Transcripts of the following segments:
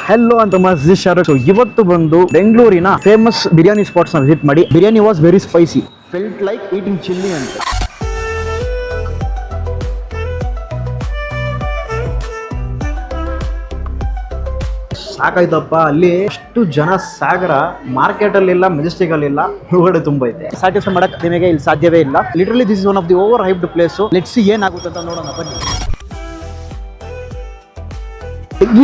Hello ಅಂತ ಮಸ್ಜಿದ್ ಶಾರುಖ್. ಇವತ್ತು ಬಂದು ಬೆಂಗಳೂರಿನ ಫೇಮಸ್ ಬಿರಿಯಾನಿ ಸ್ಪಾಟ್ಸ್ ನ ವಿಸಿಟ್ ಮಾಡಿ. Biryani was very spicy, felt like eating chilli ಅಂತ. ಸಾಕಾಯ್ತಪ್ಪ, ಅಲ್ಲಿ ಅಷ್ಟು ಜನ ಸಾಗರ. ಮಾರ್ಕೆಟ್ ಅಲ್ಲಿ ಇಲ್ಲ, ಮೆಜೆಸ್ಟಿಕ್ ಅಲ್ಲಿ ಇಲ್ಲ, ಹೊರಗಡೆ ತುಂಬಾ ಐತೆ. ಸ್ಯಾಟಿಸ್ಫೈ ಮಾಡಕ್ ನಿಮಗೆ ಇಲ್ಲಿ ಸಾಧ್ಯವೇ ಇಲ್ಲ. Literally this is one of the over hyped place. Let's see ಏನಾಗುತ್ತೆ ಅಂತ ನೋಡೋಣ ಬನ್ನಿ.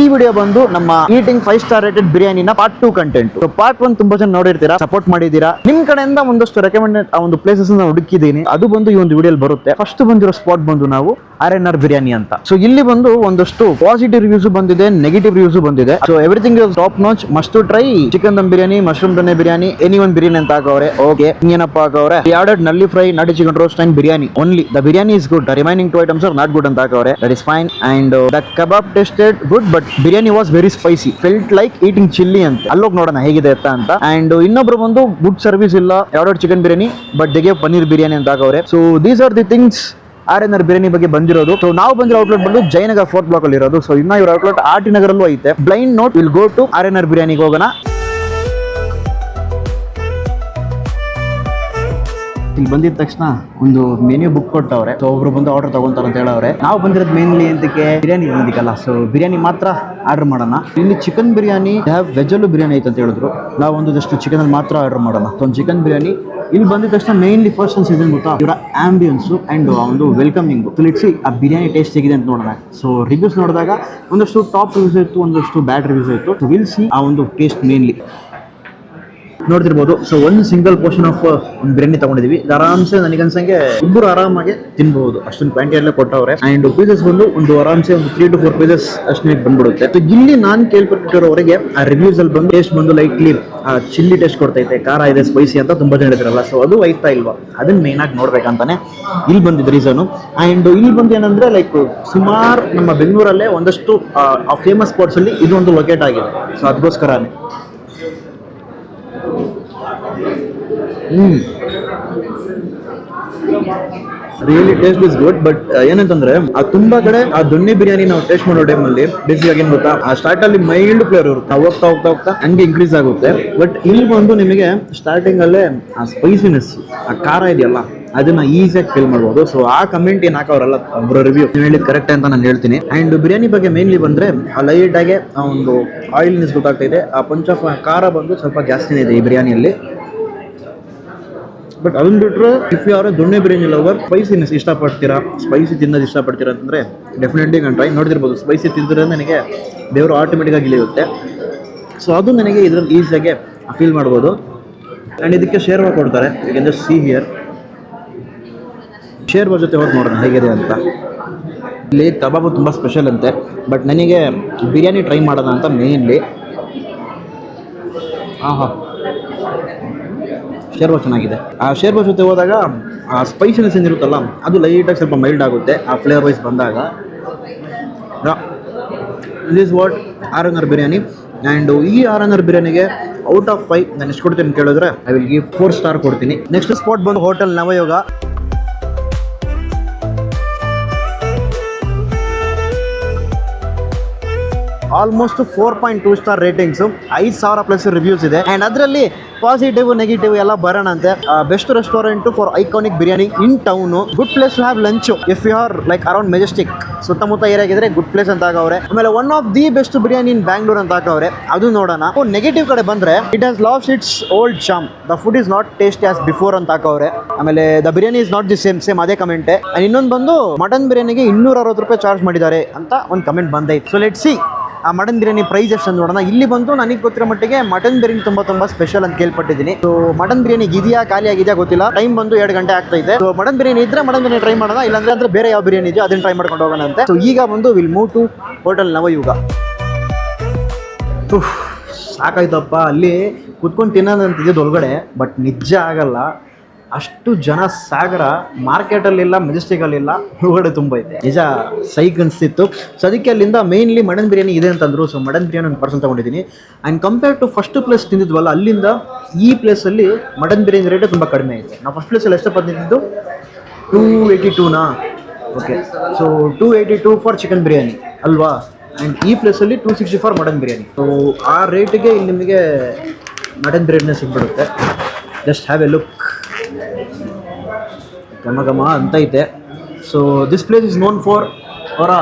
ಈ ವಿಡಿಯೋ ಬಂದು ನಮ್ಮ ಈಟಿಂಗ್ 5 ಸ್ಟಾರ್ ರೇಟೆಡ್ ಬಿರಿಯಾನಿನ ಪಾರ್ಟ್ 2 ಕಂಟೆಂಟ್. ಪಾರ್ಟ್ 1 ತುಂಬಾ ಜನ ನೋಡಿರ್ತೀರಾ, ಸಪೋರ್ಟ್ ಮಾಡಿದೀರಾ. ನಿಮ್ ಕಡೆಯಿಂದ ಒಂದಷ್ಟು ರೆಕಮೆಂಡೆಡ್ ಆ ಒಂದು ಪ್ಲೇಸಸ್ ಹುಡುಕಿದ್ದೀನಿ, ಅದು ಬಂದು ಈ ಒಂದು ವಿಡಿಯೋಲಿ ಬರುತ್ತೆ. ಫಸ್ಟ್ ಬಂದಿರೋ ಸ್ಪಾಟ್ ಬಂದು ನಾವು RNR ಬಿರಿಯಾನಿ ಅಂತ. ಸೊ ಇಲ್ಲಿ ಬಂದು ಒಂದಷ್ಟು ಪಾಸಿಟಿವ್ ರಿವ್ಯೂಸ್ ಬಂದಿದೆ, ನೆಗೆಟಿವ್ ರಿವ್ಯೂಸ್ ಬಂದಿದೆ. So everything is top notch, must to try. Chicken dum biryani, mushroom donne biryani, any one biryani ಅಂತ ಹಾಕವ್ರೆ. ಓಕೆ, ಏನಪ್ಪ ಹಾಕವ್ರೆ, ಆರ್ಡರ್ಡ್ ನಲ್ಲಿ fry, nati chicken roast and biryani only. The biryani is good, remaining 2 items are not good ಅಂತ ಹಾಕವ್ರೆ. That is fine. And the kebab tasted good, but biryani was very spicy, felt like eating chilli ಅಂತ. ಅಲ್ಲೋಗಿ ನೋಡೋಣ ಹೇಗಿದೆ ಅಂತ. ಅಂಡ್ ಇನ್ನೊಬ್ರು ಬಂದು ಗುಡ್ ಸರ್ವಿಸ್ ಇಲ್ಲ, ordered chicken biryani but they gave paneer biryani ಅಂತ ಹಾಕವ್ರೆ. So these are the things RNR biryani ಬಗ್ಗೆ ಬಂದಿರೋದು. ಸೊ ನಾವು ಬಂದಿರೋ ಔಟ್ಲೆಟ್ ಬಂದು ಜಯನಗರ್ 4th ಬ್ಲಾಕ್ ಅಲ್ಲಿ ಇರೋದು. ಸೊ ಇನ್ನ ಇವ್ರ ಔಟ್ಲೆಟ್ RT ನಗರಲ್ಲೂ ಐತೆ. Blind note will go to RNR ಬಿರಿಯಾನಿಗೆ ಹೋಗೋಣ. ಇಲ್ಲಿ ಬಂದಿದ ತಕ್ಷಣ ಒಂದು ಮೆನ್ಯೂ ಬುಕ್ ಕೊಟ್ಟವ್ರೆ. ಸೊ ಒಬ್ರು ಬಂದು ಆರ್ಡರ್ ತಗೊಂತಾರೆ ಅಂತ ಹೇಳವ್ರೆ. ನಾವು ಬಂದಿರೋದು ಮೇನ್ಲಿ ಎಂತಕ್ಕೆ, ಬಿರಿಯಾನಿ ಬಂದಿಕ್ಕಲ್ಲ. ಸೊ ಬಿರಿಯಾನಿ ಮಾತ್ರ ಆರ್ಡರ್ ಮಾಡೋಣ. ಇಲ್ಲಿ ಚಿಕನ್ ಬಿರಿಯಾನಿ, ವೆಜ್ ಅಲ್ಲೂ ಬಿರಿಯಾನಿ ಐತೆ ಅಂತ ಹೇಳಿದ್ರು. ನಾವು ಒಂದು ಜಸ್ಟ್ ಚಿಕನ್ ಅಲ್ಲಿ ಮಾತ್ರ ಆರ್ಡರ್ ಮಾಡೋಣ. ಸೊ ಒಂದು ಚಿಕನ್ ಬಿರಿಯಾನಿ. ಇಲ್ಲಿ ಬಂದಿದ ತಕ್ಷಣ ಮೇನ್ಲಿ ಫಸ್ಟ್ ಒಂದು ಸೀಸನ್ ಗೊತ್ತಾ, ಇವರ ಆಂಬಿಯನ್ಸ್ ಅಂಡ್ ಒಂದು ವೆಲ್ಕಮಿಂಗ್. ಲಿಟ್ಸಿ ಆ ಬಿರಿಯಾನಿ ಟೇಸ್ಟ್ ಹೇಗಿದೆ ಅಂತ ನೋಡೋಣ. ಸೊ ರಿವ್ಯೂಸ್ ನೋಡಿದಾಗ ಒಂದಷ್ಟು ಟಾಪ್ ರಿವ್ಯೂಸ್ ಇತ್ತು, ಒಂದಷ್ಟು ಬ್ಯಾಡ್ ರಿವ್ಯೂಸ್ ಇತ್ತು. ಸೊ ವಿಲ್ ಸಿ ಆ ಒಂದು ಟೇಸ್ಟ್ ಮೇನ್ಲಿ ನೋಡ್ತಿರ್ಬೋದು. ಸೊ ಒಂದು ಸಿಂಗಲ್ ಪೋರ್ಷನ್ ಆಫ್ ಒಂದು ಬಿರಿಯಾನಿ ತಗೊಂಡಿದೀವಿ. ಆರಾಮ್ಸೆ ನನಗನ್ಸಂಗೆ ಇಬ್ಬರು ಆರಾಮಾಗಿ ತಿನ್ಬಹುದು, ಅಷ್ಟೊಂದು ಕ್ವಾಂಟಿಟಿ ಎಲ್ಲ ಕೊಟ್ಟವ್ರೆ. ಅಂಡ್ ಪೀಸಸ್ ಬಂದು ಒಂದು ಆರಾಮ್ಸೆ ಒಂದು 3 to 4 ಪೀಸಸ್ ಅಷ್ಟು ಬಂದ್ಬಿಡುತ್ತೆ. ಸೊ ಇಲ್ಲಿ ನಾನು ಕೇಳ್ಪಟ್ಟಿರೋವರೆಗೆ ಆ ರಿವ್ಯೂಸ್ ಅಲ್ಲಿ ಬಂದು ಟೇಸ್ಟ್ ಬಂದು ಲೈಟ್ಲಿ ಚಿಲ್ಲಿ ಟೇಸ್ಟ್ ಕೊಡ್ತೈತೆ, ಖಾರ ಇದೆ, ಸ್ಪೈಸಿ ಅಂತ ತುಂಬಾ ಜನ ಹೇಳ್ತಿರಲ್ಲ. ಸೊ ಅದು ಐತಾ ಇಲ್ವಾ, ಅದನ್ನ ಮೇನ್ ಆಗಿ ನೋಡ್ಬೇಕಂತಾನೆ ಇಲ್ಲಿ ಬಂದಿದ್ದ ರೀಸನ್. ಅಂಡ್ ಇಲ್ಲಿ ಬಂದು ಏನಂದ್ರೆ ಲೈಕ್ ಸುಮಾರು ನಮ್ಮ ಬೆಂಗಳೂರಲ್ಲೇ ಒಂದಷ್ಟು ಫೇಮಸ್ ಸ್ಪಾಟ್ಸ್ ಅಲ್ಲಿ ಇದು ಒಂದು ಲೊಕೇಟ್ ಆಗಿದೆ. ಸೊ ಅದಕ್ಕೋಸ್ಕರನೇ really taste is good. But ಏನಂತಂದ್ರೆ ಆ ತುಂಬಾ ಕಡೆ ಆ ದೊಣ್ಣೆ ಬಿರಿಯಾನಿ ನಾವು ಟೇಸ್ಟ್ ಮಾಡೋ ಟೈಮಲ್ಲಿ ಬೇಸಿಗೆ ಏನ್ ಗೊತ್ತಾ, ಆ ಸ್ಟಾರ್ಟ್ ಅಲ್ಲಿ ಮೈಲ್ಡ್ ಫ್ಲೇವರ್ ಇರುತ್ತೆ, ಹೋಗ್ತಾ ಹೋಗ್ತಾ ಹೋಗ್ತಾ ಹಂಗೆ ಇನ್ಕ್ರೀಸ್ ಆಗುತ್ತೆ. ಬಟ್ ಇಲ್ಲಿ ಬಂದು ನಿಮಗೆ ಸ್ಟಾರ್ಟಿಂಗ್ ಅಲ್ಲೇ ಆ ಸ್ಪೈಸಿನೆಸ್, ಆ ಖಾರ ಇದೆಯಲ್ಲ, ಅದನ್ನ ಈಸಿಯಾಗಿ ಫೀಲ್ ಮಾಡ್ಬೋದು. ಸೊ ಆ ಕಮೆಂಟ್ ಏನ್ ಹಾಕವ್ರಲ್ಲ ಒಬ್ಬರು ರಿವ್ಯೂ ಹೇಳಿದ್ ಕರೆಕ್ಟ್ ಅಂತ ನಾನು ಹೇಳ್ತೀನಿ. ಅಂಡ್ ಬಿರಿಯಾನಿ ಬಗ್ಗೆ ಮೇನ್ಲಿ ಬಂದ್ರೆ ಆ ಲೈಟ್ ಆಗಿ ಆ ಒಂದು ಆಯಿಲ್ನೆಸ್ ಗೊತ್ತಾಗ್ತಾ ಇದೆ. ಆ ಪಂಚ್ ಆಫ್ ಖಾರ ಬಂದು ಸ್ವಲ್ಪ ಜಾಸ್ತಿನೇ ಇದೆ ಈ ಬಿರಿಯಾನಿಯಲ್ಲಿ. ಬಟ್ ಅದನ್ನ ಬಿಟ್ರೆ ಇಫ್ ಯು ಆರ್ ದೊಣ್ಣೆ ಬಿರಿಯಾನಿ ಲವರ್, ಸ್ಪೈಸಿನೆಸ್ ಇಷ್ಟಪಡ್ತೀರಾ, ಸ್ಪೈಸಿ ತಿನ್ನೋದು ಇಷ್ಟಪಡ್ತೀರಾ ಅಂತಂದ್ರೆ ಡೆಫಿನೆಟ್ಲಿ ನಾನು ಟ್ರೈ ನೋಡ್ತಿರ್ಬೋದು. ಸ್ಪೈಸಿ ತಿಂದ್ರೆ ನನಗೆ ದೇವರು ಆಟೋಮೆಟಿಕ್ ಆಗಿ ಇಳಿಯುತ್ತೆ. ಸೊ ಅದು ನನಗೆ ಇದ್ರಲ್ಲಿ ಈಸಿಯಾಗಿ ಫೀಲ್ ಮಾಡ್ಬೋದು. ಆ್ಯಂಡ್ ಇದಕ್ಕೆ ಶೇರ್ವಾ ಕೊಡ್ತಾರೆ. You can just see here. Sherwa ಜೊತೆ ಹೋಗಿ ನೋಡೋಣ ಹೇಗಿದೆ ಅಂತ. ಇಲ್ಲಿ ಕಬಾಬು ತುಂಬ ಸ್ಪೆಷಲ್ ಅಂತೆ, ಬಟ್ ನನಗೆ ಬಿರಿಯಾನಿ ಟ್ರೈ ಮಾಡೋಣ ಅಂತ ಮೇನ್ಲಿ. ಆಹಾ, ಶೇರ್ವಾ ಚೆನ್ನಾಗಿದೆ. ಆ ಶೇರ್ವಾ ಜೊತೆ ಹೋದಾಗ ಆ ಸ್ಪೈಸಿನೆಸ್ ಏನಿರುತ್ತಲ್ಲ ಅದು ಲೈಟಾಗಿ ಸ್ವಲ್ಪ ಮೈಲ್ಡ್ ಆಗುತ್ತೆ ಆ ಫ್ಲೇವರ್ ವೈಸ್ ಬಂದಾಗ. This is what RNR biryani. And ಈ RNR ಬಿರಿಯಾನಿಗೆ ಔಟ್ ಆಫ್ 5 ನಾನು ಎಷ್ಟು ಕೊಡ್ತೀನಿ ಕೇಳಿದ್ರೆ ಐ ವಿಲ್ ಗಿವ್ 4 ಸ್ಟಾರ್ ಕೊಡ್ತೀನಿ. ನೆಕ್ಸ್ಟ್ ಸ್ಪಾಟ್ ಬಂದು hotel Navayoga. Almost 4.2 star ratings, 5,000 plus reviews ಇದೆ. ಆ್ಯಂಡ್ ಅದರಲ್ಲಿ ಪಾಸಿಟಿವ್ ನೆಗೆಟಿವ್ ಎಲ್ಲ ಬರೋಣ ಅಂತೆ. Best restaurant for iconic biryani in town, good place to have lunch if you are like around Majestic ಸುತ್ತಮುತ್ತ ಏರಿಯಾಗಿದ್ರೆ good place ಅಂತ ಹಾಕವ್ರೆ. ಆಮೇಲೆ one of the best biryani in Bangalore ಅಂತ ಹಾಕವ್ರೆ, ಅದು ನೋಡೋಣ. ನೆಗೆಟಿವ್ ಕಡೆ ಬಂದ್ರೆ it has lost its old charm, the food is not taste as before ಅಂತ ಹಾಕವ್ರೆ. ಆಮೇಲೆ the biryani is not the same ಅದೇ ಕಮೆಂಟ್. ಇನ್ನೊಂದು ಬಂದು ಮಟನ್ ಬಿರಿಯಾನಿಗೆ 260 ರೂಪಾಯಿ ಚಾರ್ಜ್ ಮಾಡಿದ್ದಾರೆ ಅಂತ ಒಂದು ಕಮೆಂಟ್ ಬಂದೈತೆ. ಸೊ ಲೆಟ್ ಸಿ ಆ ಮಟನ್ ಬಿರಿಯಾನಿ ಪ್ರೈಸ್ ಎಷ್ಟು ನೋಡೋಣ. ಇಲ್ಲಿ ಬಂದು ನನಗೆ ಗೊತ್ತಿರೋ ಮಟ್ಟಿಗೆ ಮಟನ್ ಬಿರಿಯಾನಿ ತುಂಬಾ ಸ್ಪೆಷಲ್ ಅಂತ ಕೇಳ್ಪಟ್ಟಿದ್ದೀನಿ. ಸೊ ಮಟನ್ ಬಿರಿಯಾನಿ ಇದೆಯಾ ಖಾಲಿ ಆಗಿದೆಯಾ ಗೊತ್ತಿಲ್ಲ. ಟೈಮ್ ಬಂದು 2 ಗಂಟೆ ಆಗ್ತೈತೆ. ಸೊ ಮಟನ್ ಬಿರಿಯಾನಿ ಇದ್ರೆ ಮಟನ್ ಬಿರಿಯಾನಿ ಟ್ರೈ ಮಾಡೋಣ, ಇಲ್ಲಾಂದ್ರೆ ಬೇರೆ ಯಾವ ಬಿರಿಯಾನಿ ಇದೆಯೋ ಅದನ್ನ ಟ್ರೈ ಮಾಡ್ಕೊಂಡು ಹೋಗೋಣ ಅಂತೆ. ಸೊ ಈಗ ಬಂದು ವಿಲ್ ಮೂವ್ ಟು ಹೋಟೆಲ್ ನವಯುಗ. ಸಾಕಾಯ್ತಪ್ಪ, ಅಲ್ಲಿ ಕುತ್ಕೊಂಡು ತಿನ್ನೋದಂತಿದ್ದು ಒಳಗಡೆ, ಬಟ್ ನಿಜ ಆಗಲ್ಲ. ಅಷ್ಟು ಜನ ಸಾಗರ, ಮಾರ್ಕೆಟಲ್ಲಿಲ್ಲ, ಮೆಜೆಸ್ಟಿಕಲ್ಲಿಲ್ಲ, ಹೊರಗಡೆ ತುಂಬ ಐತೆ. ನಿಜ ಸೈಕ್ ಅನಿಸ್ತಿತ್ತು. ಸೊ ಅದಕ್ಕೆ ಅಲ್ಲಿಂದ ಮೇನ್ಲಿ ಮಟನ್ ಬಿರಿಯಾನಿ ಇದೆ ಅಂತಂದ್ರು. ಸೊ ಮಟನ್ ಬಿರಿಯಾನಿ ಒಂದು ಪಾರ್ಸಲ್ ತೊಗೊಂಡಿದ್ದೀನಿ. And compare to first place ತಿಂದಿದ್ವಲ್ಲ, ಅಲ್ಲಿಂದ ಈ ಪ್ಲೇಸಲ್ಲಿ ಮಟನ್ ಬಿರಿಯಾನಿ ರೇಟೇ ತುಂಬ ಕಡಿಮೆ ಐತೆ. ನಾವು ಫಸ್ಟ್ ಪ್ಲೇಸಲ್ಲಿ ಎಷ್ಟು ತಿಂದಿದ್ದು 282ನಾ? Okay, so 282 for chicken biryani ಅಲ್ವಾ. ಆ್ಯಂಡ್ ಈ ಪ್ಲೇಸಲ್ಲಿ 264 ಮಟನ್ ಬಿರಿಯಾನಿ. ಸೊ ಆ ರೇಟಿಗೆ ಇಲ್ಲಿ ನಿಮಗೆ ಮಟನ್ ಬಿರಿಯಾನಿ ಸಿಗ್ಬಿಡುತ್ತೆ. Just have a look. ಘಮ ಘಮ ಅಂತ ಐತೆ. So this place is known for ಅವರ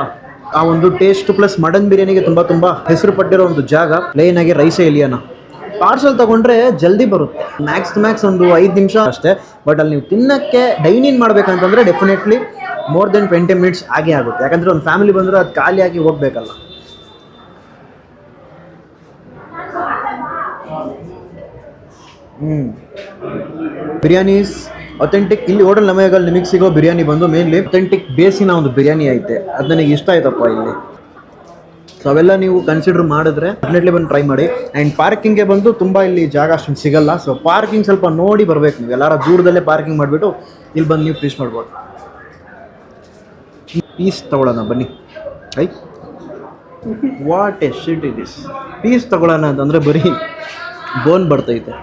ಆ ಒಂದು ಟೇಸ್ಟ್ ಪ್ಲಸ್ ಮಟನ್ ಬಿರಿಯಾನಿಗೆ ತುಂಬ ಹೆಸರು ಪಟ್ಟಿರೋ ಒಂದು ಜಾಗ. ಪ್ಲೇನ್ ಆಗಿ ರೈಸೇ ಇಲಿಯಾನ ಪಾರ್ಸಲ್ ತಗೊಂಡ್ರೆ ಜಲ್ದಿ ಬರುತ್ತೆ, ಮ್ಯಾಕ್ಸ್ ಒಂದು 5 ನಿಮಿಷ ಅಷ್ಟೇ. ಬಟ್ ಅಲ್ಲಿ ನೀವು ತಿನ್ನಕ್ಕೆ ಡೈನ್ ಇನ್ ಮಾಡ್ಬೇಕಂತಂದ್ರೆ ಡೆಫಿನೆಟ್ಲಿ ಮೋರ್ ದೆನ್ 20 ಮಿನಿಟ್ಸ್ ಆಗೇ ಆಗುತ್ತೆ. ಯಾಕಂದರೆ ಒಂದು ಫ್ಯಾಮಿಲಿ ಬಂದರೆ ಅದು ಖಾಲಿಯಾಗಿ ಹೋಗ್ಬೇಕಲ್ಲ. ಬಿರಿಯಾನೀಸ್ ಅಥೆಂಟಿಕ್. ಇಲ್ಲಿ ಹೋಟೆಲ್ ನಮಗಲ್ಲಿ ನಿಮಗೆ ಸಿಗೋ ಬಿರಿಯಾನಿ ಬಂದು ಮೇನ್ಲಿ ಅಥೆಂಟಿಕ್ ಬೇಸಿನ ಒಂದು ಬಿರಿಯಾನಿ ಐತೆ. ಅದು ನನಗೆ ಇಷ್ಟ ಆಯ್ತಪ್ಪ ಇಲ್ಲಿ. ಸೊ ಅವೆಲ್ಲ ನೀವು ಕನ್ಸಿಡರ್ ಮಾಡಿದ್ರೆ ಡೆಫಿನೆಟ್ಲಿ ಬಂದು ಟ್ರೈ ಮಾಡಿ. ಆ್ಯಂಡ್ ಪಾರ್ಕಿಂಗ್ಗೆ ಬಂದು ತುಂಬ ಇಲ್ಲಿ ಜಾಗ ಅಷ್ಟೊಂದು ಸಿಗಲ್ಲ. ಸೊ ಪಾರ್ಕಿಂಗ್ ಸ್ವಲ್ಪ ನೋಡಿ ಬರಬೇಕು ನೀವು. ಎಲ್ಲಾರ ದೂರದಲ್ಲೇ ಪಾರ್ಕಿಂಗ್ ಮಾಡಿಬಿಟ್ಟು ಇಲ್ಲಿ ಬಂದು ನೀವು ಫಿಶ್ ಮಾಡ್ಬೋದು. ಪೀಸ್ ತಗೊಳ್ಳೋಣ ಬನ್ನಿ. What a shit it is. Piece ತಗೊಳ್ಳೋಣ ಅಂತಂದರೆ ಬರೀ ಬೋನ್ ಬರ್ತೈತೆ.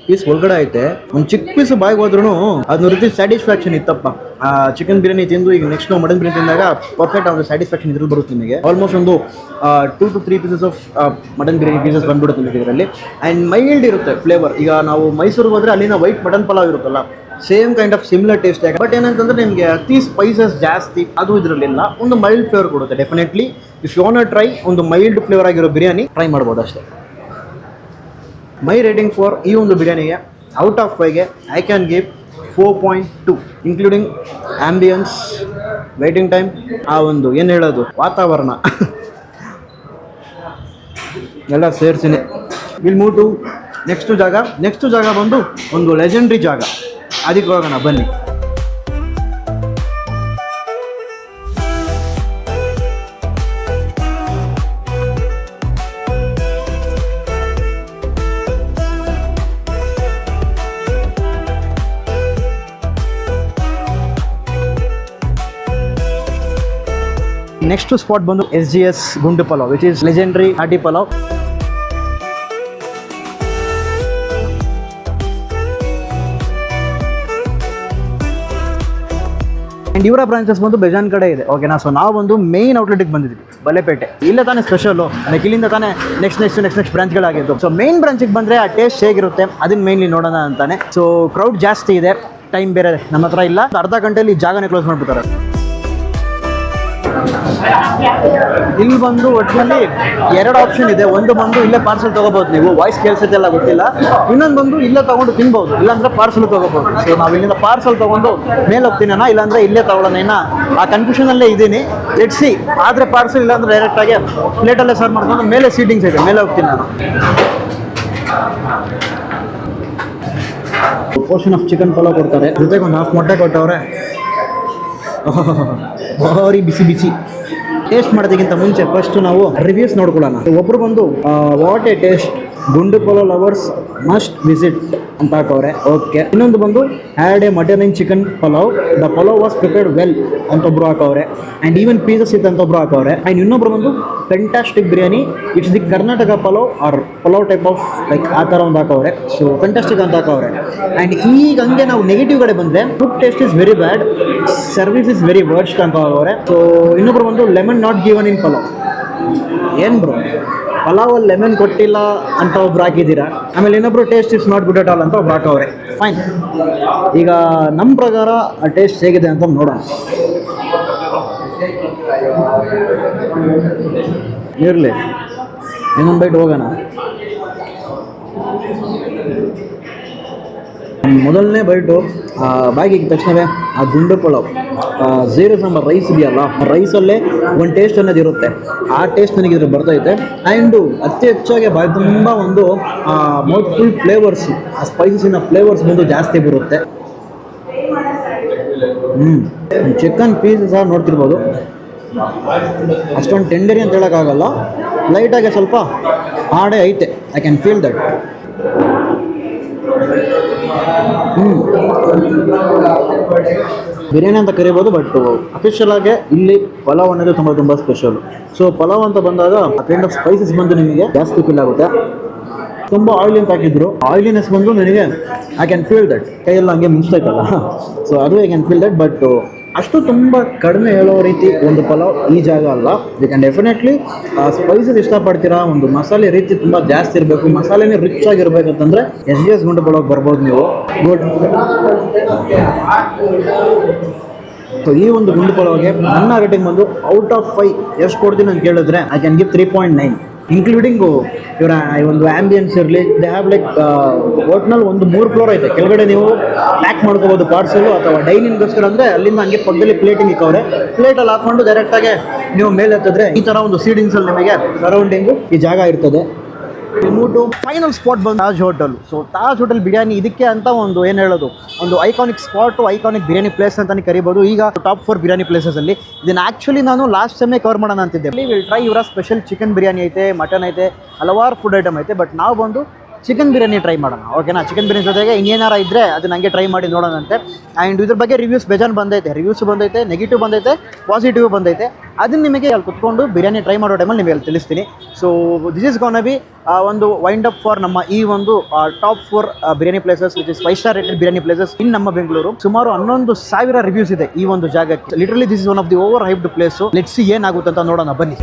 ಪೀಸ್ ಒಳಗಡೆ ಐತೆ. ಒಂದು ಚಿಕ್ಕ ಪೀಸ್ ಬಾಯಿಗೆ ಹೋದ್ರೂ ಅದನ್ನ ರೀತಿ ಸ್ಯಾಟಿಸ್ಫ್ಯಾಕ್ಷನ್ ಇತ್ತಪ್ಪ. ಚಿಕನ್ ಬಿರಿಯಾನಿ ತಿಂದು ಈಗ ನೆಕ್ಸ್ಟ್ ನಾವು ಮಟನ್ ಬಿರಿಯಾನಿ ತಿಂದಾಗ ಪರ್ಫೆಕ್ಟ್ ಒಂದು ಸ್ಯಾಟಿಸ್ಫ್ಯಾಕ್ಷನ್ ಇದ್ರಲ್ಲಿ ಬರುತ್ತೆ ನಿಮಗೆ. ಆಲ್ಮೋಸ್ಟ್ ಒಂದು 2 to 3 pieces of mutton biryani pieces ಬಂದ್ಬಿಡುತ್ತೆ ನಿಮಗೆ ಇದರಲ್ಲಿ. ಆ್ಯಂಡ್ ಮೈಲ್ಡ್ ಇರುತ್ತೆ ಫ್ಲೇವರ್. ಈಗ ನಾವು ಮೈಸೂರಿಗೆ ಹೋದರೆ ಅಲ್ಲಿನ ವೈಟ್ ಮಟನ್ ಪಲಾವ್ ಇರುತ್ತಲ್ಲ, same kind of similar taste. But ಏನಂತಂದ್ರೆ ನಿಮಗೆ ಅತಿ ಸ್ಪೈಸಸ್ ಜಾಸ್ತಿ ಅದು ಇದರಲ್ಲಿಲ್ಲ. ಒಂದು ಮೈಲ್ಡ್ ಫ್ಲೇವರ್ ಕೊಡುತ್ತೆ. Definitely if you want try ಒಂದು ಮೈಲ್ಡ್ ಫ್ಲೇವರ್ ಆಗಿರೋ ಬಿರಿಯಾನಿ ಟ್ರೈ ಮಾಡ್ಬೋದು ಅಷ್ಟೇ. ಮೈ ರೇಟಿಂಗ್ ಫಾರ್ ಈ ಒಂದು ಬಿರಿಯಾನಿಗೆ ಔಟ್ ಆಫ್ 5ಗೆ I can give 4.2 including ambience, waiting time, ಆ ಒಂದು ಏನು ಹೇಳೋದು ವಾತಾವರಣ ಎಲ್ಲ ಸೇರಿಸಿನೇ. ವಿಲ್ ಮೂವ್ ಟು ನೆಕ್ಸ್ಟ್ ಜಾಗ ಬಂದು ಒಂದು ಲೆಜೆಂಡ್ರಿ ಜಾಗ. ಅದಕ್ಕೆ ಹೋಗೋಣ ಬನ್ನಿ. ನೆಕ್ಸ್ಟ್ ಸ್ಪಾಟ್ ಬಂದು SGS Gundu pulao, which is legendary ಹಾಟಿ ಪಲಾವ್. ಆ್ಯಂಡ್ ಇವರ ಬ್ರಾಂಚಸ್ ಬಂದು ಬೇಜಾನ್ ಕಡೆ ಇದೆ. ಓಕೆನಾ. ಸೊ ನಾವು ಬಂದು ಮೇನ್ ಔಟ್ಲೆಟ್ಗೆ ಬಂದಿದ್ವಿ, ಬಲೇಪೇಟೆ. ಇಲ್ಲೇ ತಾನೇ ಸ್ಪೆಷಲು, ಲೈಕ್ ಇಲ್ಲಿಂದ ತಾನೇ ನೆಕ್ಸ್ಟ್ ಬ್ರಾಂಚ್ಗಳಾಗಿದ್ದು. ಸೊ ಮೇನ್ ಬ್ರಾಂಚಿಗೆ ಬಂದರೆ ಆ ಟೇಸ್ಟ್ ಹೇಗಿರುತ್ತೆ ಅದನ್ನ ಮೇನ್ಲಿ ನೋಡೋಣ ಅಂತಾನೆ. ಸೊ ಕ್ರೌಡ್ ಜಾಸ್ತಿ ಇದೆ, ಟೈಮ್ ಬೇರೆ ನಮ್ಮ ಹತ್ರ ಇಲ್ಲ. ಅರ್ಧ ಗಂಟೆಯಲ್ಲಿ ಜಾಗನೇ ಕ್ಲೋಸ್ ಮಾಡಿಬಿಡ್ತಾರೆ. ಇಲ್ಲಿ ಬಂದು ಒಟ್ಟಿನಲ್ಲಿ 2 ಆಪ್ಷನ್ ಇದೆ. ಒಂದು ಬಂದು ಇಲ್ಲೇ ಪಾರ್ಸಲ್ ತೊಗೋಬೋದು, ನೀವು ವಾಯ್ಸ್ ಕೇಳಿಸುತ್ತೆ ಎಲ್ಲ ಗೊತ್ತಿಲ್ಲ. ಇನ್ನೊಂದು ಬಂದು ಇಲ್ಲೇ ತೊಗೊಂಡು ತಿನ್ಬೋದು, ಇಲ್ಲಾಂದ್ರೆ ಪಾರ್ಸಲ್ ತೊಗೋಬೋದು. ಸೊ ನಾವು ಇಲ್ಲಿಂದ ಪಾರ್ಸಲ್ ತೊಗೊಂಡು ಮೇಲೆ ಹೋಗ್ತೀನ, ಇಲ್ಲಾಂದ್ರೆ ಇಲ್ಲೇ ತೊಗೊಳ್ಳೋಣ. ಆ ಕನ್ಫ್ಯೂಷನಲ್ಲೇ ಇದ್ದೀನಿ. Let's see. ಆದರೆ ಪಾರ್ಸಲ್ ಇಲ್ಲಾಂದ್ರೆ ಡೈರೆಕ್ಟಾಗಿ ಪ್ಲೇಟಲ್ಲೇ ಸರ್ವ್ ಮಾಡ್ಕೊಂಡು ಮೇಲೆ ಸೀಟಿಂಗ್ಸ್ ಇದೆ, ಮೇಲೆ ಹೋಗ್ತೀನಿ ನಾನು. ಪೋರ್ಷನ್ ಆಫ್ ಚಿಕನ್ ಪಲಾವ್ ಕೊಡ್ತಾರೆ, ಜೊತೆಗೆ ಒಂದು 1/2 ಮೊಟ್ಟೆ ಕೊಟ್ಟವ್ರೆ. ಭಾರಿ ಬಿಸಿ. ಟೇಸ್ಟ್ ಮಾಡೋದಕ್ಕಿಂತ ಮುಂಚೆ ಫಸ್ಟ್ ನಾವು ರಿವ್ಯೂಸ್ ನೋಡ್ಕೊಳ್ಳೋಣ. ಒಬ್ರು ಬಂದು ವಾಟ್ ಎ ಟೇಸ್ಟ್, ಗುಂಡು ಪಲಾವ್ ಲವರ್ಸ್ ಮಸ್ಟ್ ವಿಸಿಟ್ ಅಂತ ಹಾಕವ್ರೆ. ಓಕೆ. ಇನ್ನೊಂದು ಬಂದು had A mutton in chicken pulao, the pulao was prepared well ಅಂತ ಒಬ್ರು ಹಾಕವ್ರೆ. ಆ್ಯಂಡ್ ಈವನ್ ಪೀಸಸ್ ಇತ್ತು ಅಂತ ಒಬ್ರು ಹಾಕವ್ರೆ. ಆ್ಯಂಡ್ ಇನ್ನೊಬ್ರು ಬಂದು fantastic biryani, it's the Karnataka pulao or pulao type of like ಆ ಥರ ಒಂದು ಹಾಕವ್ರೆ. ಸೊ ಫೆಂಟಾಸ್ಟಿಕ್ ಅಂತ ಹಾಕವ್ರೆ. ಆ್ಯಂಡ್ ಈಗ ಹಂಗೆ ನಾವು ನೆಗೆಟಿವ್ ಕಡೆ ಬಂದರೆ food taste is very bad, service is very worst ಅಂತ ಹಾಕವ್ರೆ. ಸೊ ಇನ್ನೊಬ್ರು ಬಂದು lemon not given in pulao. ಏನು ಬ್ರೋ, ಪಲಾವಲ್ಲಿ ಲೆಮನ್ ಕೊಟ್ಟಿಲ್ಲ ಅಂತ ಒಬ್ರು ಹಾಕಿದ್ದೀರಾ. ಆಮೇಲೆ ಇನ್ನೊಬ್ರು taste is not good at all ಅಂತ ಒಬ್ರು ಹಾಕವ್ರೆ. ಫೈನ್. ಈಗ ನಮ್ಮ ಪ್ರಕಾರ ಆ ಟೇಸ್ಟ್ ಹೇಗಿದೆ ಅಂತ ನೋಡೋಣ. ಇರಲಿ, ಇನ್ನೊಂದು ಬೈಟ್ ಹೋಗೋಣ. ಮೊದಲನೇ ಬೈಟು ಬಾಯಿಗೆ ತಕ್ಷಣವೇ ಆ ಗುಂಡು ಪಲಾವ್, ಝೀರೋ ಸಾಂಬಾರ್ ರೈಸ್ ಇದೆಯಲ್ಲ, ರೈಸಲ್ಲೇ ಒಂದು ಟೇಸ್ಟ್ ಅನ್ನೋದು ಇರುತ್ತೆ. ಆ ಟೇಸ್ಟ್ ನನಗೆ ಇದ್ರ ಬರ್ತೈತೆ. ಆ್ಯಂಡು ಅತಿ ಹೆಚ್ಚಾಗಿ ಬಾಯಿ ತುಂಬ ಒಂದು ಮೌತ್ ಫುಲ್ ಫ್ಲೇವರ್ಸ್, ಆ ಸ್ಪೈಸಸಿನ ಫ್ಲೇವರ್ಸ್ ಬಂದು ಜಾಸ್ತಿ ಬರುತ್ತೆ. ಚಿಕನ್ ಪೀಸ್ ಸಹ ನೋಡ್ತಿರ್ಬೋದು, ಅಷ್ಟೊಂದು ಟೆಂಡರಿ ಅಂತ ಹೇಳೋಕ್ಕಾಗಲ್ಲ. ಲೈಟಾಗಿ ಸ್ವಲ್ಪ ಹಾಡೇ ಐತೆ. I can feel that. Biryani ಅಂತ ಕರಿಬೋದು, ಬಟ್ ಅಫಿಷಿಯಲ್ ಆಗಿ ಇಲ್ಲಿ ಪಲಾವ್ ಅನ್ನೋದು ತುಂಬ ಸ್ಪೆಷಲ್. ಸೊ ಪಲಾವ್ ಅಂತ ಬಂದಾಗ ಆ ಕೈಂಡ್ ಆಫ್ ಸ್ಪೈಸಸ್ ಬಂದು ನಿಮಗೆ ಜಾಸ್ತಿ ಫೀಲ್ ಆಗುತ್ತೆ. ತುಂಬ ಆಯಿಲ್ ಅಂತ ಹಾಕಿದ್ರು. ಆಯಿಲಿನೆಸ್ ಬಂದು ನನಗೆ ಐ ಕ್ಯಾನ್ ಫೀಲ್ ದಟ್, ಕೈಯೆಲ್ಲ ಹಂಗೆ ಮಿಂಚ್ತೈತಲ್ಲ, ಸೊ ಅದು I can feel that. But ಅಷ್ಟು ತುಂಬ ಕಡಿಮೆ ಹೇಳೋ ರೀತಿ ಒಂದು ಪಲಾವ್ ಈ ಜಾಗ ಅಲ್ಲ. ಯು ಕ್ಯಾನ್ ಡೆಫಿನೆಟ್ಲಿ ಸ್ಪೈಸಸ್ ಇಷ್ಟಪಡ್ತೀರಾ, ಒಂದು ಮಸಾಲೆ ರೀತಿ ತುಂಬ ಜಾಸ್ತಿ ಇರಬೇಕು, ಮಸಾಲೆನೇ ರಿಚ್ ಆಗಿರ್ಬೇಕಂತಂದರೆ SGS ಗುಂಡು ಪಲಾವ್ ಬರ್ಬೋದು ನೀವು. ಗುಡ್. ಸೊ ಈ ಒಂದು ಗುಂಡು ಪಲಾವ್ಗೆ ನನ್ನ ರೇಟಿಂಗ್ ಬಂದು ಔಟ್ ಆಫ್ 5 ಎಷ್ಟು ಕೊಡ್ತೀನಿ ಅಂತ ಕೇಳಿದ್ರೆ ಐ ಕ್ಯಾನ್ ಗಿವ್ 3.9, ಇನ್ಕ್ಲೂಡಿಂಗು ಇವರ ಒಂದು ಆ್ಯಂಬಿಯನ್ಸ್ ಇರಲಿ. ದೇ ಹ್ಯಾವ್ ಲೈಕ್ ಒಟ್ನಲ್ಲಿ ಒಂದು 3 ಫ್ಲೋರ್ ಐತೆ. ಕೆಳಗಡೆ ನೀವು ಪ್ಯಾಕ್ ಮಾಡ್ಕೋಬೋದು ಪಾರ್ಸಲು, ಅಥವಾ ಡೈನಿಂಗ್ಗೋಸ್ಕರ ಅಂದರೆ ಅಲ್ಲಿಂದ ಹಂಗೆ ಪಕ್ಕದಲ್ಲಿ ಪ್ಲೇಟಿಂಗ್ ಇಕ್ಕವ್ರೆ, ಪ್ಲೇಟಲ್ಲಿ ಹಾಕ್ಕೊಂಡು ಡೈರೆಕ್ಟಾಗಿ ನೀವು ಮೇಲೆ ಹತ್ತಿದ್ರೆ ಈ ಥರ ಒಂದು ಸೀಟಿಂಗ್ಸಲ್ಲಿ ನಿಮಗೆ ಸರೌಂಡಿಂಗು ಈ ಜಾಗ ಇರ್ತದೆ. ಮೂಟು ಫೈನಲ್ ಸ್ಪಾಟ್ ಬಂದು Taj hotel. So Taj hotel biryani ಇದಕ್ಕೆ ಅಂತ ಒಂದು ಏನು ಹೇಳೋದು, ಒಂದು iconic spot, iconic biryani place ಅಂತಲೇ ಕರಿಬೋದು. ಈಗ ಟಾಪ್ 4 ಬಿರಿಯಾನಿ ಪ್ಲೇಸಸಲ್ಲಿ ಇದನ್ನು ಆ್ಯಕ್ಚುಲಿ ನಾನು ಲಾಸ್ಟ್ ಟೈಮೇ ಕವರ್ ಮಾಡೋಣ ಅಂತಿದ್ದೆ. ವಿಲ್ ಟ್ರೈ ಇವರ ಸ್ಪೆಷಲ್ ಚಿಕನ್ ಬಿರಿಯಾನಿ ಐತೆ, ಮಟನ್ ಐತೆ, ಹಲವಾರು ಫುಡ್ ಐಟಮ್ ಐತೆ. ಬಟ್ ನಾವು ಬಂದು ಚಿಕನ್ ಬಿರಿಯಾನಿ ಟ್ರೈ ಮಾಡೋಣ, ಓಕೆನಾ. ಚಿಕನ್ ಬಿರಿಯಾನಿ ಜೊತೆಗೆ ಇನ್ನೇನಾರ ಇದ್ದರೆ ಅದು ನನಗೆ ಟ್ರೈ ಮಾಡಿ ನೋಡೋಣಂತೆ. ಆ್ಯಂಡ್ ಇದ್ರ ಬಗ್ಗೆ ರಿವ್ಯೂಸ್ ಬೇಜಾನ್ ಬಂದೈತೆ, ರಿವ್ಯೂಸ್ ಬಂದೈತೆ, ನೆಗೆಟಿವ್ ಬಂದೈತೆ, ಪಾಸಿಟಿವ್ ಬಂದೈತೆ. ಅದನ್ನು ನಿಮಗೆ ಅಲ್ಲಿ ಕುತ್ಕೊಂಡು ಬಿರಿಯಾನಿ ಟ್ರೈ ಮಾಡೋ ಟೈಮಲ್ಲಿ ನಿಮಗೆ ಅಲ್ಲಿ ತಿಳಿಸ್ತೀನಿ. So this is gonna be ಒಂದು ವೈಂಡ್ ಅಪ್ ಫಾರ್ ನಮ್ಮ ಈ ಒಂದು top 4 biryani places, which is 5 star rated biryani places in ನಮ್ಮ ಬೆಂಗಳೂರು. ಸುಮಾರು 11,000 ರಿವ್ಯೂಸ್ ಇದೆ ಈ ಒಂದು ಜಾಗಕ್ಕೆ. Literally this is one of the over hyped place. Let's see ಏನಾಗುತ್ತೆ ಅಂತ ನೋಡೋಣ ಬನ್ನಿ.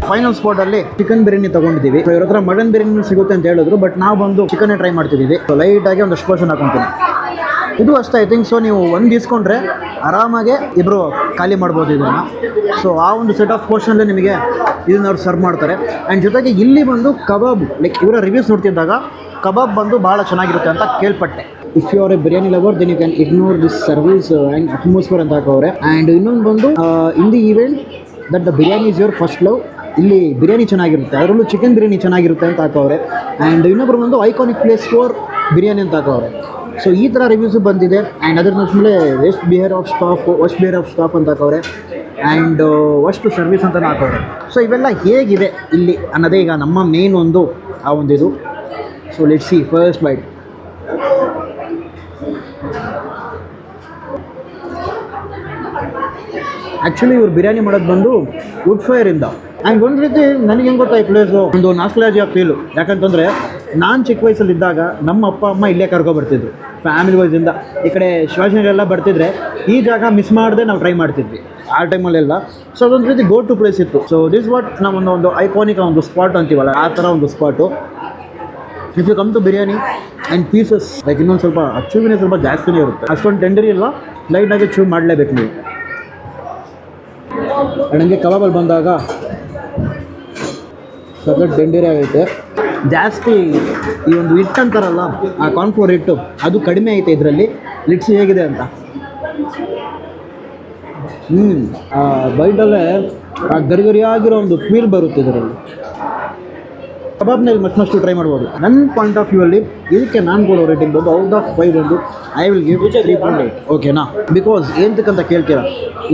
ಫೈನಲ್ ಸ್ಪಾಟ್ ಅಲ್ಲಿ ಚಿಕನ್ ಬಿರಿಯಾನಿ ತಗೊಂಡಿದ್ದೀವಿ. ಇವ್ರ ಹತ್ರ ಮಟನ್ ಬಿರಿಯಾನಿ ಸಿಗುತ್ತೆ ಅಂತ ಹೇಳಿದ್ರು, ಬಟ್ ನಾವು ಬಂದು ಚಿಕನ್ ಟ್ರೈ ಮಾಡ್ತಿದ್ದೀವಿ. ಸೊ ಲೈಟ್ ಆಗಿ ಒಂದಷ್ಟು ಪರ್ಸನ್ ಹಾಕೊಂತೀನಿ. ಇದು ಅಷ್ಟೇ ಐ ಥಿಂಕ್. ಸೊ ನೀವು ಒಂದು ಇಸ್ಕೊಂಡ್ರೆ ಆರಾಮಾಗೆ ಇಬ್ಬರು ಖಾಲಿ ಮಾಡ್ಬೋದು ಇದನ್ನು. ಸೊ ಆ ಒಂದು ಸೆಟ್ ಆಫ್ ಪೋರ್ಷನಲ್ಲಿ ನಿಮಗೆ ಇದನ್ನ ಅವ್ರು ಸರ್ವ್ ಮಾಡ್ತಾರೆ. ಆ್ಯಂಡ್ ಜೊತೆಗೆ ಇಲ್ಲಿ ಬಂದು ಕಬಾಬ್, ಲೈಕ್ ಇವರ ರಿವ್ಯೂಸ್ ನೋಡ್ತಿದ್ದಾಗ ಕಬಾಬ್ ಬಂದು ಭಾಳ ಚೆನ್ನಾಗಿರುತ್ತೆ ಅಂತ ಕೇಳ್ಪಟ್ಟೆ. If you are a biryani lover then you can ignore this service and atmosphere ಅಂತ ಹಾಕೋರೆ. ಆ್ಯಂಡ್ ಇನ್ನೊಂದು ಬಂದು in the event that the biryani is your first love, ಇಲ್ಲಿ ಬಿರಿಯಾನಿ ಚೆನ್ನಾಗಿರುತ್ತೆ, ಅದರಲ್ಲೂ ಚಿಕನ್ ಬಿರಿಯಾನಿ ಚೆನ್ನಾಗಿರುತ್ತೆ ಅಂತ ಹಾಕವ್ರೆ. ಆ್ಯಂಡ್ ಇನ್ನೊಬ್ರು ಬಂದು ಐಕಾನಿಕ್ ಪ್ಲೇಸ್ ಫಾರ್ ಬಿರಿಯಾನಿ ಅಂತ ಹಾಕವ್ರೆ. ಸೊ ಈ ಥರ ರಿವ್ಯೂಸು ಬಂದಿದೆ. ಆ್ಯಂಡ್ ಅದ್ರ ಮೇಲೆ ವೆಸ್ಟ್ ಬಿಹೇರ್ ಆಫ್ ಸ್ಟಾಫ್ ಅಂತ ಹಾಕವ್ರೆ. ಆ್ಯಂಡ್ ವರ್ಸ್ಟ್ ಸರ್ವಿಸ್ ಅಂತ ಹಾಕವ್ರೆ. ಸೊ ಇವೆಲ್ಲ ಹೇಗಿದೆ ಇಲ್ಲಿ ಅನ್ನೋದೇ ಈಗ ನಮ್ಮ ಮೇನ್ ಒಂದು ಆ ಒಂದು ಇದು. So let's see first bite. Actually ಇವ್ರು ಬಿರಿಯಾನಿ ಮಾಡೋದು ಬಂದು ವುಡ್ ಫೈರಿಂದ. ಆ್ಯಂಡ್ ಒಂದು ರೀತಿ ನನಗೆ ಹೆಂಗೆ ಗೊತ್ತಾ ಈ ಪ್ಲೇಸು ಒಂದು ನಾಸ್ಟಾಲ್ಜಿಯಾ ಫೀಲು. ಯಾಕಂತಂದರೆ ನಾನು ಚಿಕ್ಕ ವಯಸ್ಸಲ್ಲಿದ್ದಾಗ ನಮ್ಮ ಅಪ್ಪ ಅಮ್ಮ ಇಲ್ಲೇ ಕರ್ಕೊಬರ್ತಿದ್ರು ಫ್ಯಾಮಿಲಿ ವೈಸಿಂದ. ಈ ಕಡೆ ಶಿವಾಜಿನಗರೆಲ್ಲ ಬರ್ತಿದ್ರೆ ಈ ಜಾಗ ಮಿಸ್ ಮಾಡದೆ ನಾವು ಟ್ರೈ ಮಾಡ್ತಿದ್ವಿ ಆ ಟೈಮಲ್ಲೆಲ್ಲ. ಸೊ ಅದೊಂದು ರೀತಿ ಗೋ ಟು ಪ್ಲೇಸ್ ಇತ್ತು. ಸೊ ದಿಸ್ ವಾಟ್ ನಾವು ಒಂದು ಐಕಾನಿಕ್ ಒಂದು ಸ್ಪಾಟ್ ಅಂತೀವಲ್ಲ, ಆ ಥರ ಒಂದು spot. If you come to biryani and pieces like ಇನ್ನೊಂದು ಸ್ವಲ್ಪ ಚೂವಿನೇ ಸ್ವಲ್ಪ ಜಾಸ್ತಿನೇ ಇರುತ್ತೆ, ಅಷ್ಟೊಂದು ಟೆಂಡರಿ ಇಲ್ಲ, ಲೈಟಾಗಿ ಚೂವ್ ಮಾಡಲೇಬೇಕು ನೀವು. ನನಗೆ ಕಬಾಬಲ್ಲಿ ಬಂದಾಗ ಸಖತ್ ಟೆಂಡರಿ ಆಗೈತೆ. ಜಾಸ್ತಿ ಈ ಒಂದು ಹಿಟ್ಟು ಅಂತಾರಲ್ಲ, ಆ ಕಾರ್ನ್ಫ್ಲೋರ್ ಹಿಟ್ಟು ಅದು ಕಡಿಮೆ ಐತೆ ಇದರಲ್ಲಿ. ಲಿಟ್ಸ್ ಹೇಗಿದೆ ಅಂತ ಆ ಬೈಟಲ್ಲೇ ಆ ಗರಿಗರಿಯಾಗಿರೋ ಒಂದು ಫೀಲ್ ಬರುತ್ತೆ ಇದರಲ್ಲಿ. ಕಬಾಬ್ನಲ್ಲಿ ಮತ್ತಷ್ಟು ಟ್ರೈ ಮಾಡ್ಬೋದು. ನನ್ನ ಪಾಯಿಂಟ್ ಆಫ್ ವ್ಯೂ ಅಲ್ಲಿ ಇದಕ್ಕೆ ನಾನು ಕೊಡೋ ರೇಟಿಂಗ್ ಬಂದು ಔಟ್ ಆಫ್ 5 ಬಂದು ಐ ವಿಲ್ ಗಿವ್ 3.8, ಓಕೆನಾ. ಬಿಕಾಸ್ ಏನಂತಕ್ಕಂತ ಕೇಳ್ತೀರಾ,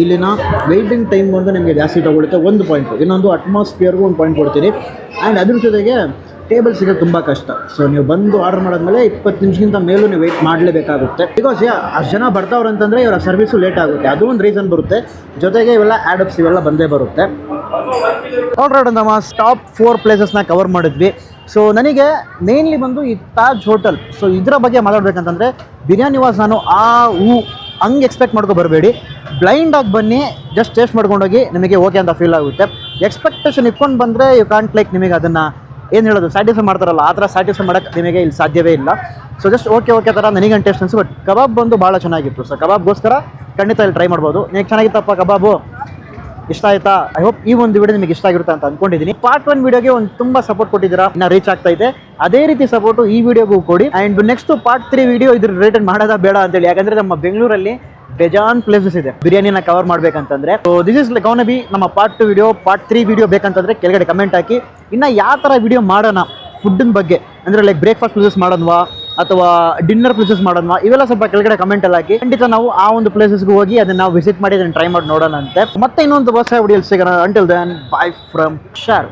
ಇಲ್ಲಿನ ವೆಯ್ಟಿಂಗ್ ಟೈಮ್ ಬಂದು ನಿಮಗೆ ಜಾಸ್ತಿ ತೊಗೊಳುತ್ತೆ, ಒಂದು ಪಾಯಿಂಟು. ಇನ್ನೊಂದು ಅಟ್ಮಾಸ್ಫಿಯರ್ಗೂ ಒಂದು ಪಾಯಿಂಟ್ ಕೊಡ್ತೀನಿ. ಆ್ಯಂಡ್ ಅದ್ರ ಜೊತೆಗೆ ಟೇಬಲ್ ಸಿಗೋದು ತುಂಬ ಕಷ್ಟ. ಸೊ ನೀವು ಬಂದು ಆರ್ಡರ್ ಮಾಡಾದ್ಮೇಲೆ 20 ನಿಮಿಷಕ್ಕಿಂತ ಮೇಲೂ ನೀವು ವೆಯ್ಟ್ ಮಾಡಲೇಬೇಕಾಗುತ್ತೆ. ಬಿಕಾಸ್ ಅಷ್ಟು ಜನ ಬರ್ತಾವ್ರೆ ಅಂತಂದರೆ ಇವರ ಸರ್ವಿಸು ಲೇಟ್ ಆಗುತ್ತೆ, ಅದು ಒಂದು ರೀಸನ್ ಬರುತ್ತೆ. ಜೊತೆಗೆ ಇವೆಲ್ಲ ಆ್ಯಡಪ್ಸ್ ಇವೆಲ್ಲ ಬಂದೇ ಬರುತ್ತೆ. ಆಲ್ರೈಟ್, ನಮ್ಮ ಟಾಪ್ 4 ಪ್ಲೇಸಸ್ನ ಕವರ್ ಮಾಡಿದ್ವಿ. ಸೊ ನನಗೆ ಮೇನ್ಲಿ ಬಂದು ಈ ತಾಜ್ ಹೋಟೆಲ್, ಸೊ ಇದರ ಬಗ್ಗೆ ಮಾತಾಡ್ಬೇಕಂತಂದರೆ ಬಿರಿಯಾನಿ ವಾಸ್ ನಾನು ಹಂಗೆ ಎಕ್ಸ್ಪೆಕ್ಟ್ ಮಾಡ್ಕೊ ಬರಬೇಡಿ. ಬ್ಲೈಂಡಾಗಿ ಬನ್ನಿ, ಜಸ್ಟ್ ಟೇಸ್ಟ್ ಮಾಡ್ಕೊಂಡೋಗಿ ನಿಮಗೆ ಓಕೆ ಅಂತ ಫೀಲ್ ಆಗುತ್ತೆ. ಎಕ್ಸ್ಪೆಕ್ಟೇಷನ್ ಇಟ್ಕೊಂಡು ಬಂದರೆ ಯು ಕಾಂಟ್ ಲೈಕ್ ನಿಮಗೆ ಅದನ್ನು ಏನು ಹೇಳೋದು ಸ್ಯಾಟಿಸ್ಫೈ ಮಾಡ್ತಾರಲ್ಲ, ಆ ಥರ ಸ್ಯಾಟಿಸ್ಫೈ ಮಾಡೋಕ್ಕೆ ನಿಮಗೆ ಇಲ್ಲಿ ಸಾಧ್ಯವೇ ಇಲ್ಲ. ಸೊ ಜಸ್ಟ್ ಓಕೆ ಥರ ನನಗೆ ಟೇಸ್ಟ್ ಅನಿಸು. ಬಟ್ ಕಬಾಬ್ ಬಂದು ಭಾಳ ಚೆನ್ನಾಗಿತ್ತು. ಸೊ ಕಬಾಬ್ಗೋಸ್ಕರ ಖಂಡಿತ ಇಲ್ಲಿ ಟ್ರೈ ಮಾಡ್ಬೋದು. ನಿಮಗೆ ಚೆನ್ನಾಗಿತ್ತಪ್ಪ ಕಬಾಬು, ಇಷ್ಟ ಆಯ್ತಾ? ಐ ಹೋಪ್ ಈ ಒಂದು ವಿಡಿಯೋ ನಿಮಗೆ ಇಷ್ಟ ಆಗಿರುತ್ತೆ ಅಂತ ಅಂದ್ಕೊಂಡಿದ್ದೀನಿ. ಪಾರ್ಟ್ 1 ವಿಡಿಯೋಗೆ ಒಂದು ತುಂಬ ಸಪೋರ್ಟ್ ಕೊಟ್ಟಿದ್ದೀರಾ, ಇನ್ನು ರೀಚ್ ಆಗ್ತಾ ಇದೆ. ಅದೇ ರೀತಿ ಸಪೋರ್ಟು ಈ ವಿಡಿಯೋಗೂ ಕೊಡಿ. ಆ್ಯಂಡ್ ನೆಕ್ಸ್ಟ್ ಪಾರ್ಟ್ 3 ವಿಡಿಯೋ ಇದ್ರ ರಿಲೇಟೆಡ್ ಮಾಡೋದಾ ಬೇಡ ಅಂತೇಳಿ, ಯಾಕಂದರೆ ನಮ್ಮ ಬೆಂಗಳೂರಲ್ಲಿ ಬೇಜಾನ್ ಪ್ಲೇಸಸ್ ಇದೆ ಬಿರಿಯಾನಿನ ಕವರ್ ಮಾಡಬೇಕಂತಂದ್ರೆ. So this is like gonna be ನಮ್ಮ ಪಾರ್ಟ್ 2 ವಿಡಿಯೋ. ಪಾರ್ಟ್ 3 ವಿಡಿಯೋ ಬೇಕಂತಂದ್ರೆ ಕೆಳಗಡೆ ಕಮೆಂಟ್ ಹಾಕಿ. ಇನ್ನು ಯಾವ ಥರ ವಿಡಿಯೋ ಮಾಡೋಣ ಫುಡ್ಡಿನ ಬಗ್ಗೆ, ಅಂದರೆ ಲೈಕ್ ಬ್ರೇಕ್ಫಾಸ್ಟ್ ಪ್ಲೇಸಸ್ ಮಾಡೋಣವಾ ಅಥವಾ ಡಿನ್ನರ್ ಪ್ಲೇಸಸ್ ಮಾಡೋಣವಾ, ಇವೆಲ್ಲ ಸ್ವಲ್ಪ ಕೆಳಗಡೆ ಕಮೆಂಟಲ್ಲಿ ಹಾಕಿ. ಖಂಡಿತ ನಾವು ಆ ಒಂದು ಪ್ಲೇಸಸ್ಗೆ ಹೋಗಿ ಅದನ್ನು ನಾವು ವಿಸಿಟ್ ಮಾಡಿ ಅದನ್ನು ಟ್ರೈ ಮಾಡಿ ನೋಡೋಣ ಅಂತೆ. ಮತ್ತೆ ಇನ್ನೊಂದು ಹೊಸ ವಿಡಿಯೋ ಸಿಗೋಣ. Until then, bye from Shah.